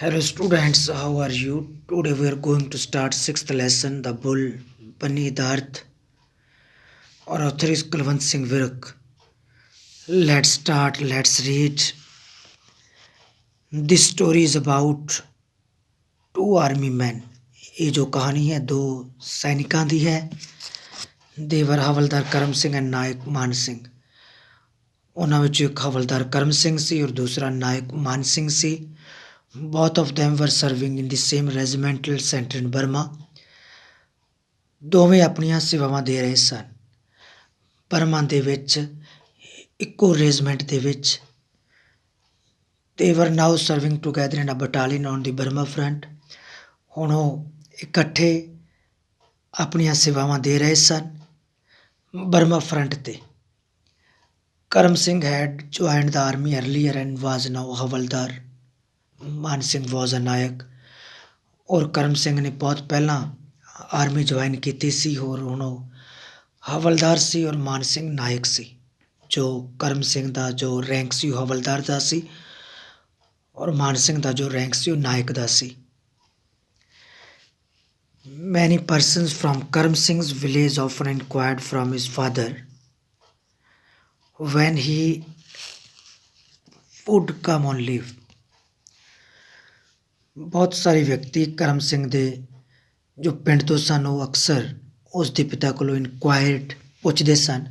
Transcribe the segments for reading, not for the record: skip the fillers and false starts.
Hello students, how are you? Today we are going to start sixth lesson, The Bull Beneath the Earth. Our author is Kulwant Singh Virak. Let's start, let's read. This story is about two army men. ये जो कहानी है दो सैनिकों की है. देवर हवलदार करम Singh and नायक मान सिंह. उन्हां विचों एक हवलदार करम सिंह सी और दूसरा नायक मान सिंह सी. Both of them were serving in the same regimental center in Burma. ਦੋਵੇਂ ਆਪਣੀਆਂ ਸੇਵਾਵਾਂ ਦੇ ਰਹੇ ਸਨ ਬਰਮਾ ਦੇ ਵਿੱਚ ਇੱਕੋ ਰੈਜੀਮੈਂਟ ਦੇ ਵਿੱਚ. They were now serving together in a battalion on the Burma front. ਹੁਣ ਉਹ ਇਕੱਠੇ ਆਪਣੀਆਂ ਸੇਵਾਵਾਂ ਦੇ ਰਹੇ ਸਨ ਬਰਮਾ ਫਰੰਟ ਤੇ. Karam Singh had joined the army earlier and was now havildar. Mann Singh was a ਨਾਇਕ. ਔਰ ਕਰਮ ਸਿੰਘ ਨੇ ਬਹੁਤ ਪਹਿਲਾਂ ਆਰਮੀ ਜੁਆਇਨ ਕੀਤੀ ਸੀ ਔਰ ਹੁਣ ਉਹ ਹਵਲਦਾਰ ਸੀ ਔਰ ਮਾਨ ਸਿੰਘ ਨਾਇਕ ਸੀ. ਜੋ ਕਰਮ ਸਿੰਘ ਦਾ ਜੋ ਰੈਂਕ ਸੀ ਉਹ ਹਵਲਦਾਰ ਦਾ ਸੀ ਔਰ ਮਾਨ ਸਿੰਘ ਦਾ ਜੋ ਰੈਂਕ ਸੀ ਉਹ ਨਾਇਕ ਦਾ ਸੀ. Many persons from Karam Singh's village often inquired from his father when he would come on leave. ਬਹੁਤ ਸਾਰੇ ਵਿਅਕਤੀ ਕਰਮ ਸਿੰਘ ਦੇ ਜੋ ਪਿੰਡ ਤੋਂ ਸਨ ਉਹ ਅਕਸਰ ਉਸ ਦੇ ਪਿਤਾ ਕੋਲੋਂ ਇਨਕੁਆਇਰਡ ਪੁੱਛਦੇ ਸਨ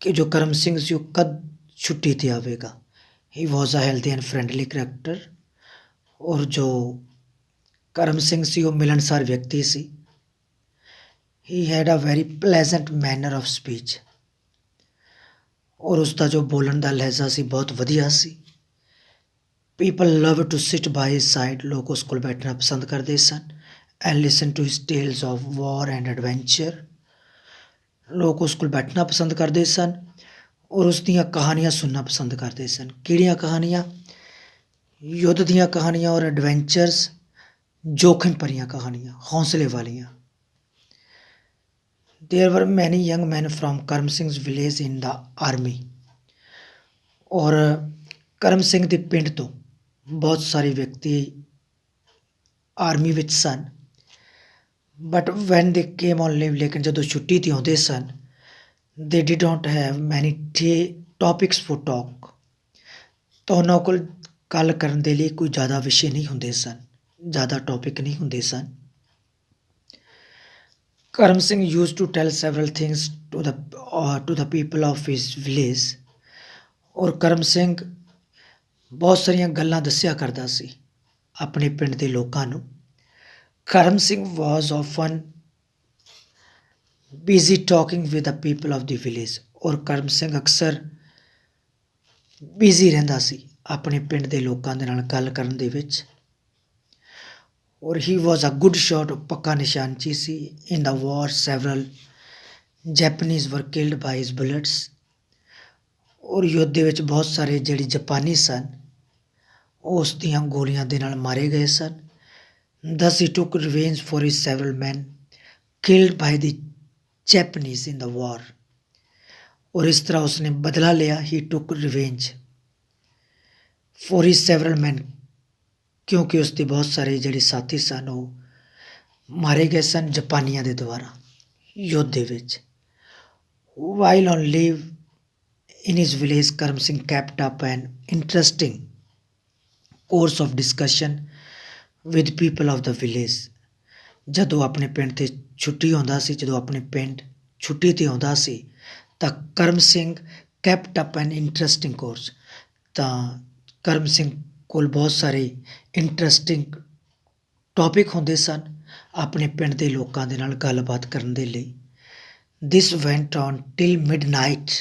ਕਿ ਜੋ ਕਰਮ ਸਿੰਘ ਸੀ ਉਹ ਕਦ ਛੁੱਟੀ 'ਤੇ ਆਵੇਗਾ. He was a healthy and friendly character. ਔਰ ਜੋ ਕਰਮ ਸਿੰਘ ਸੀ ਉਹ ਮਿਲਣਸਾਰ ਵਿਅਕਤੀ ਸੀ. He had a very pleasant manner of speech. ਔਰ ਉਸ ਦਾ ਜੋ ਬੋਲਣ ਦਾ ਲਹਿਜ਼ਾ ਸੀ ਬਹੁਤ ਵਧੀਆ ਸੀ. People love to sit by his side. ਲੋਕ ਉਸ ਕੋਲ ਬੈਠਣਾ ਪਸੰਦ ਕਰਦੇ ਸਨ. And listen to his tales of war and adventure. ਲੋਕ ਉਸ ਕੋਲ ਬੈਠਣਾ ਪਸੰਦ ਕਰਦੇ ਸਨ ਔਰ ਉਸ ਦੀਆਂ ਕਹਾਣੀਆਂ ਸੁਣਨਾ ਪਸੰਦ ਕਰਦੇ ਸਨ. ਕਿਹੜੀਆਂ ਕਹਾਣੀਆਂ? ਯੁੱਧ ਦੀਆਂ ਕਹਾਣੀਆਂ ਔਰ ਐਡਵੈਂਚਰਸ, ਜੋਖਿਮ ਭਰੀਆਂ ਕਹਾਣੀਆਂ, ਹੌਸਲੇ ਵਾਲੀਆਂ. There were many young men from Karam Singh's village in the army. ਔਰ ਕਰਮ ਸਿੰਘ ਦੇ ਪਿੰਡ ਤੋਂ ਬਹੁਤ ਸਾਰੇ ਵਿਅਕਤੀ ਆਰਮੀ ਵਿੱਚ ਸਨ. But when they came on leave, ਲੇਕਿਨ ਜਦੋਂ ਛੁੱਟੀ 'ਤੇ ਆਉਂਦੇ ਸਨ, they did not have many topics for talk. ਤਾਂ ਉਹਨਾਂ ਕੋਲ ਗੱਲ ਕਰਨ ਦੇ ਲਈ ਕੋਈ ਜ਼ਿਆਦਾ ਵਿਸ਼ੇ ਨਹੀਂ ਹੁੰਦੇ ਸਨ, ਜ਼ਿਆਦਾ ਟੌਪਿਕ ਨਹੀਂ ਹੁੰਦੇ ਸਨ. Karam Singh used to tell several things to the people of his village. ਔਰ ਕਰਮ ਸਿੰਘ ਬਹੁਤ ਸਾਰੀਆਂ ਗੱਲਾਂ ਦੱਸਿਆ ਕਰਦਾ ਸੀ ਆਪਣੇ ਪਿੰਡ ਦੇ ਲੋਕਾਂ ਨੂੰ. Karam Singh was often busy talking with the people of the village. ਔਰ ਕਰਮ ਸਿੰਘ ਅਕਸਰ ਬਿਜ਼ੀ ਰਹਿੰਦਾ ਸੀ ਆਪਣੇ ਪਿੰਡ ਦੇ ਲੋਕਾਂ ਦੇ ਨਾਲ ਗੱਲ ਕਰਨ ਦੇ ਵਿੱਚ. ਔਰ ਹੀ ਵਾਜ਼ ਅ ਗੁੱਡ ਸ਼ਾਟ. ਪੱਕਾ ਨਿਸ਼ਾਨਚੀ ਸੀ. In the war several Japanese were killed by his bullets. ਔਰ ਯੁੱਧ ਦੇ ਵਿੱਚ ਬਹੁਤ ਸਾਰੇ ਜਿਹੜੇ ਜਾਪਾਨੀ ਸਨ ਉਹ ਉਸ ਦੀਆਂ ਗੋਲੀਆਂ ਦੇ ਨਾਲ ਮਾਰੇ ਗਏ ਸਨ. Thus he took revenge for his several men killed by the Japanese in the war. ਔਰ ਇਸ ਤਰ੍ਹਾਂ ਉਸਨੇ ਬਦਲਾ ਲਿਆ. ਹੀ took revenge for his several ਮੈਨ, ਕਿਉਂਕਿ ਉਸ ਦੇ ਬਹੁਤ ਸਾਰੇ ਜਿਹੜੇ ਸਾਥੀ ਸਨ ਉਹ ਮਾਰੇ ਗਏ ਸਨ ਜਾਪਾਨੀਆਂ ਦੇ ਦੁਆਰਾ ਯੁੱਧ ਦੇ ਵਿੱਚ. While on leave in his village, Karam Singh kept up N interesting course of discussion with people of the village. ਜਦੋਂ ਆਪਣੇ ਪਿੰਡ 'ਤੇ ਛੁੱਟੀ ਆਉਂਦਾ ਸੀ, ਜਦੋਂ ਆਪਣੇ ਪਿੰਡ ਛੁੱਟੀ 'ਤੇ ਆਉਂਦਾ ਸੀ ਤਾਂ ਕਰਮ ਸਿੰਘ ਕੈਪਟ ਅਪ ਐਨ ਇੰਟਰਸਟਿੰਗ ਕੋਰਸ. ਤਾਂ ਕਰਮ ਸਿੰਘ ਕੋਲ ਬਹੁਤ ਸਾਰੇ ਇੰਟਰਸਟਿੰਗ ਟੌਪਿਕ ਹੁੰਦੇ ਸਨ ਆਪਣੇ ਪਿੰਡ ਦੇ ਲੋਕਾਂ ਦੇ ਨਾਲ ਗੱਲਬਾਤ ਕਰਨ ਦੇ ਲਈ. ਦਿਸ ਵੈਂਟ ਔਨ ਟਿਲ ਮਿਡਨਾਈਟ.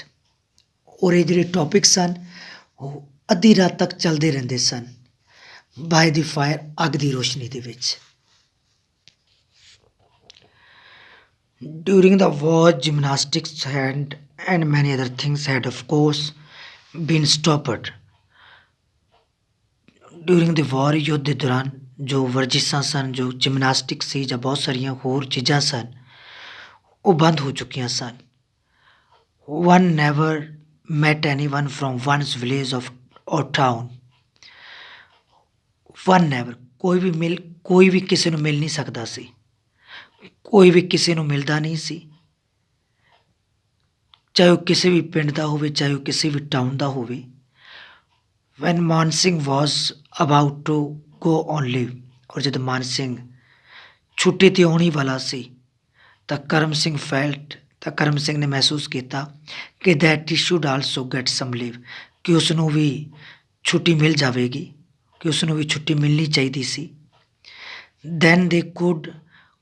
ਔਰ ਇਹ ਜਿਹੜੇ ਟੌਪਿਕ ਸਨ ਉਹ ਅੱਧੀ ਰਾਤ ਤੱਕ ਚੱਲਦੇ ਰਹਿੰਦੇ ਸਨ ਬਾਏ ਦੀ ਫਾਇਰ, ਅੱਗ ਦੀ ਰੋਸ਼ਨੀ ਦੇ ਵਿੱਚ. During the war gymnastics and many other things had of course been stopped. During the war, ਯੁੱਧ ਦੇ ਦੌਰਾਨ ਜੋ ਵਰਜਿਸ਼ਾਂ ਸਨ, ਜੋ ਜਿਮਨਾਸਟਿਕ ਸੀ ਜਾਂ ਬਹੁਤ ਸਾਰੀਆਂ ਹੋਰ ਚੀਜ਼ਾਂ ਸਨ ਉਹ ਬੰਦ ਹੋ ਚੁੱਕੀਆਂ ਸਨ. One never met anyone from one's village of or town. One never, ਕੋਈ ਵੀ ਕਿਸੇ ਨੂੰ ਮਿਲ ਨਹੀਂ ਸਕਦਾ ਸੀ, ਕੋਈ ਵੀ ਕਿਸੇ ਨੂੰ ਮਿਲਦਾ ਨਹੀਂ ਸੀ, ਚਾਹੇ ਉਹ ਕਿਸੇ ਵੀ ਪਿੰਡ ਦਾ ਹੋਵੇ, ਚਾਹੇ ਉਹ ਕਿਸੇ ਵੀ ਟਾਊਨ ਦਾ ਹੋਵੇ। When Man Singh was about to go on leave, ਔਰ ਜਦ ਮਾਨ ਸਿੰਘ ਛੁੱਟੀ 'ਤੇ ਆਉਣ ਹੀ ਵਾਲਾ ਸੀ ਤਾਂ ਕਰਮ ਸਿੰਘ ਨੇ ਮਹਿਸੂਸ ਕੀਤਾ ਕਿ that he should also get some leave, ਕਿ ਉਸ ਨੂੰ ਵੀ ਛੁੱਟੀ ਮਿਲ ਜਾਵੇਗੀ, ਕਿ ਉਸ ਨੂੰ ਵੀ ਛੁੱਟੀ ਮਿਲਣੀ ਚਾਹੀਦੀ ਸੀ। Then they could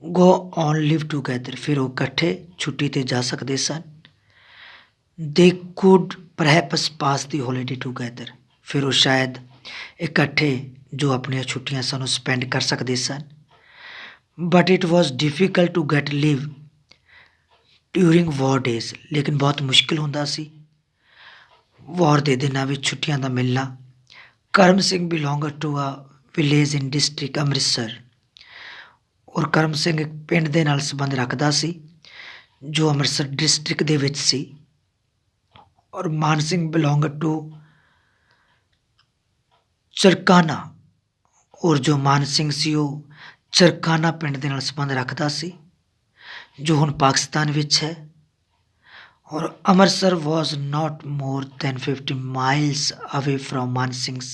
go on leave together, ਫਿਰ ਉਹ ਇਕੱਠੇ ਛੁੱਟੀ 'ਤੇ ਜਾ ਸਕਦੇ ਸਨ। They could perhaps pass the holiday together, ਫਿਰ ਉਹ ਸ਼ਾਇਦ ਇਕੱਠੇ ਜੋ ਆਪਣੀਆਂ ਛੁੱਟੀਆਂ ਸਨ ਉਹ ਸਪੈਂਡ ਕਰ ਸਕਦੇ ਸਨ। But it was difficult to get leave during war days, ਲੇਕਿਨ ਬਹੁਤ ਮੁਸ਼ਕਿਲ ਹੁੰਦਾ ਸੀ ਵਾਰ ਦੇ ਦਿਨਾਂ ਵਿੱਚ ਛੁੱਟੀਆਂ ਦਾ ਮਿਲਣਾ। Karam Singh belonged to a village in district Amritsar, ਔਰ ਕਰਮ ਸਿੰਘ ਇੱਕ ਪਿੰਡ ਦੇ ਨਾਲ ਸੰਬੰਧ ਰੱਖਦਾ ਸੀ ਜੋ ਅੰਮ੍ਰਿਤਸਰ ਡਿਸਟ੍ਰਿਕਟ ਦੇ ਵਿੱਚ ਸੀ। ਔਰ ਮਾਨ ਸਿੰਘ ਬਿਲੋਂਗਡ ਟੂ ਚਰਕਾਨਾ, ਔਰ ਜੋ ਮਾਨ ਸਿੰਘ ਸੀ ਉਹ ਚਰਕਾਨਾ ਪਿੰਡ ਦੇ ਨਾਲ ਸੰਬੰਧ ਰੱਖਦਾ ਸੀ ਜੋ ਹੁਣ ਪਾਕਿਸਤਾਨ ਵਿੱਚ ਹੈ। ਔਰ Amritsar was not more than 50 miles away from Man Singh's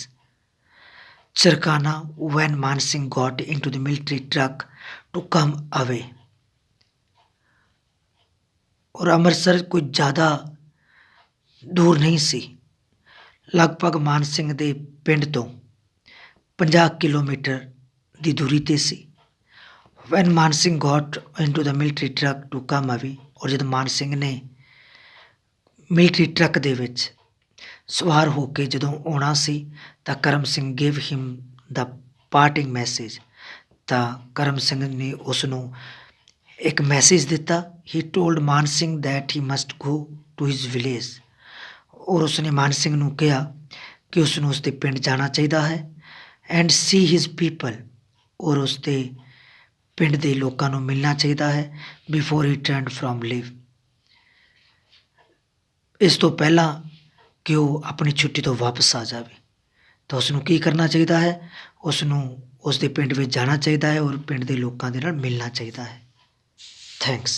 Charkana when Man Singh got into the military truck to come away, ਔਰ ਅੰਮ੍ਰਿਤਸਰ ਕੋਈ ਜ਼ਿਆਦਾ ਦੂਰ ਨਹੀਂ ਸੀ, ਲਗਭਗ ਮਾਨ ਸਿੰਘ ਦੇ ਪਿੰਡ ਤੋਂ 50 ਕਿਲੋਮੀਟਰ ਦੀ ਦੂਰੀ 'ਤੇ ਸੀ। When Man Singh got into the military truck to come away, ਔਰ ਜਦ ਮਾਨ ਸਿੰਘ ਨੇ ਮਿਲਟਰੀ ਟਰੱਕ ਦੇ ਵਿੱਚ ਸਵਾਰ ਹੋ ਕੇ ਜਦੋਂ ਆਉਣਾ ਸੀ ਤਾਂ Karam Singh give him the parting message, ਤਾਂ ਕਰਮ ਸਿੰਘ ਨੇ ਉਸ ਨੂੰ ਇੱਕ ਮੈਸੇਜ ਦਿੱਤਾ। He told Man Singh that he must go to his village, ਔਰ ਉਸਨੇ ਮਾਨ ਸਿੰਘ ਨੂੰ ਕਿਹਾ ਕਿ ਉਸ ਨੂੰ ਉਸਦੇ ਪਿੰਡ ਜਾਣਾ ਚਾਹੀਦਾ ਹੈ। ਐਂਡ ਸੀ ਹਿਜ਼ ਪੀਪਲ, ਔਰ ਉਸਦੇ ਪਿੰਡ ਦੇ ਲੋਕਾਂ ਨੂੰ ਮਿਲਣਾ ਚਾਹੀਦਾ ਹੈ before he turned from leave, ਇਸ ਤੋਂ ਪਹਿਲਾਂ ਕਿ ਉਹ ਆਪਣੀ ਛੁੱਟੀ ਤੋਂ ਵਾਪਸ ਆ ਜਾਵੇ। ਤਾਂ ਉਸ ਨੂੰ ਕੀ ਕਰਨਾ ਚਾਹੀਦਾ ਹੈ? ਉਸ ਨੂੰ ਉਸਦੇ ਪਿੰਡ ਵਿੱਚ ਜਾਣਾ ਚਾਹੀਦਾ ਹੈ ਔਰ ਪਿੰਡ ਦੇ ਲੋਕਾਂ ਦੇ ਨਾਲ ਮਿਲਣਾ ਚਾਹੀਦਾ ਹੈ। ਥੈਂਕਸ।